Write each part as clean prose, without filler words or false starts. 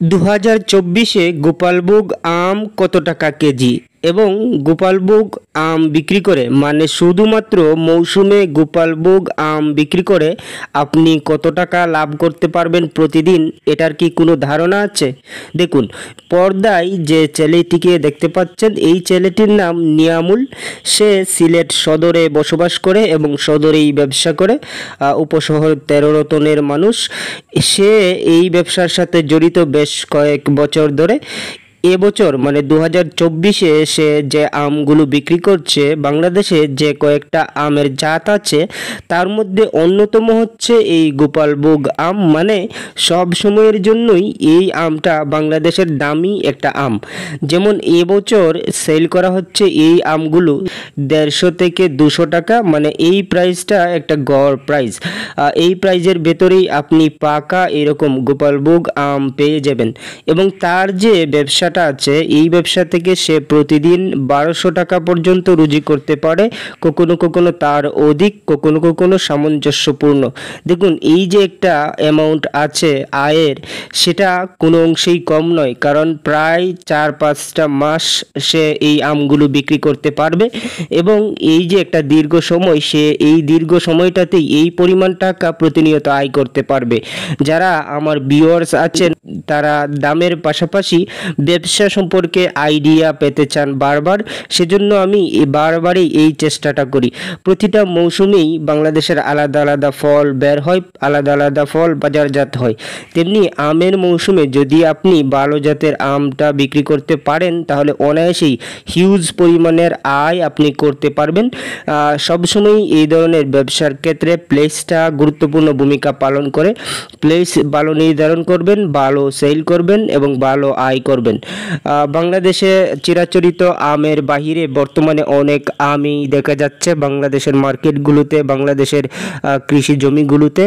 2024-এ গোপালভোগ আম কত টাকা কেজি এবং গোপালভোগ আম বিক্রি করে মানে শুধুমাত্র মৌসুমে গোপালভোগ আম বিক্রি করে আপনি কত টাকা লাভ করতে পারবেন প্রতিদিন, এটার কি কোনো ধারণা আছে? দেখুন, পর্দায় যে ছেলেটিকে দেখতে পাচ্ছেন এই ছেলেটির নাম নিয়ামুল। সে সিলেট সদরে বসবাস করে এবং সদরেই ব্যবসা করে। উপশহর 13 রতনের মানুষ। সে এই ব্যবসার সাথে জড়িত বেশ কয়েক বছর ধরে। এবছর মানে 2024-এ সে যে আমগুলো বিক্রি করছে, বাংলাদেশে যে কয়েকটা আমের জাত আছে তার মধ্যে অন্যতম হচ্ছে এই গোপালভোগ আম। মানে সব সময়ের জন্যই এই আমটা বাংলাদেশের দামি একটা আম। যেমন এবছর সেল করা হচ্ছে এই আমগুলো 150 থেকে 200 টাকা, মানে এই প্রাইসটা একটা গড় প্রাইস। এই প্রাইজের ভেতরেই আপনি পাকা এরকম গোপালভোগ আম পেয়ে যাবেন। এবং তার যে ব্যবসাটা আছে এই ব্যবসা থেকে সে প্রতিদিন 1200 টাকা পর্যন্ত রুজি করতে পারে, কখনো কখনো তার অধিক, কখনো কখনো সামঞ্জস্যপূর্ণ। দেখুন, এই যে একটা অ্যামাউন্ট আছে আয়ের, সেটা কোনো অংশেই কম নয়, কারণ প্রায় 4-5টা মাস সে এই আমগুলো বিক্রি করতে পারবে এবং এই যে একটা দীর্ঘ সময়, সে এই দীর্ঘ সময়টাতেই এই পরিমাণ টাকা প্রতিনিয়ত আয় করতে পারবে। যারা আমার ভিউয়ার্স আছেন তারা দামের পাশাপাশি ব্যবসা সম্পর্কে আইডিয়া পেতে চান বারবার, সেজন্য আমি বারবারই এই চেষ্টাটা করি। প্রতিটা মৌসুমেই বাংলাদেশের আলাদা আলাদা ফল বের হয়, আলাদা আলাদা ফল বাজারজাত হয়। তেমনি আমের মৌসুমে যদি আপনি ভালো জাতের আমটা বিক্রি করতে পারেন তাহলে অনায়াসেই হিউজ পরিমাণের আয় আপনি করতে পারবেন। সবসময়ই এই ধরনের ব্যবসার ক্ষেত্রে প্লেসটা গুরুত্বপূর্ণ ভূমিকা পালন করে। প্লেস ভালো নির্ধারণ করবেন, ভালো সেল করবেন এবং ভালো আয় করবেন। বাংলাদেশে চিরাচরিত আমের বাহিরে বর্তমানে অনেক আমই দেখা যাচ্ছে বাংলাদেশের মার্কেটগুলোতে, বাংলাদেশের কৃষি জমিগুলোতে।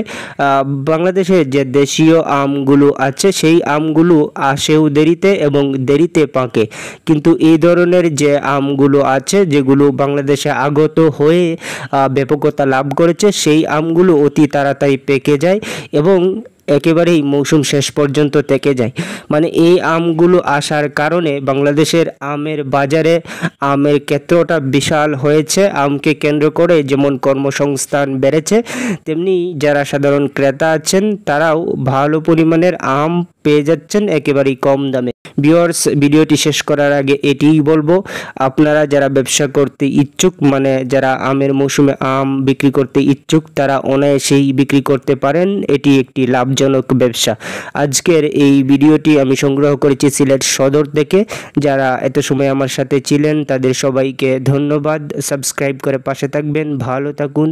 বাংলাদেশে যে দেশীয় আমগুলো আছে সেই আমগুলো আসেও দেরিতে এবং দেরিতে পাকে, কিন্তু এই ধরনের যে আমগুলো আছে যেগুলো বাংলাদেশে আগত হয়ে ব্যাপকতা লাভ করেছে সেই আমগুলো অতি তাড়াতাড়ি পেকে যায় এবং একেবারেই মৌসুম শেষ পর্যন্ত থেকে যায়। মানে এই আমগুলো আসার কারণে বাংলাদেশের আমের বাজারে আমের ক্ষেত্রটা বিশাল হয়েছে। আমকে কেন্দ্র করে যেমন কর্মসংস্থান বেড়েছে, তেমনি যারা সাধারণ ক্রেতা আছেন তারাও ভালো পরিমাণের আম পেয়ে যাচ্ছেন একেবারেই কম দামে। ভিউয়ার্স, ভিডিওটি শেষ করার আগে এটিই বলবো, আপনারা যারা ব্যবসা করতে ইচ্ছুক, মানে যারা আমের মৌসুমে আম বিক্রি করতে ইচ্ছুক, তারা অনায়াসেই বিক্রি করতে পারেন। এটি একটি লাভজনক ব্যবসা। আজকের এই ভিডিওটি আমি সংগ্রহ করেছি সিলেট সদর থেকে। যারা এত সময় আমার সাথে ছিলেন তাদের সবাইকে ধন্যবাদ। সাবস্ক্রাইব করে পাশে থাকবেন। ভালো থাকুন।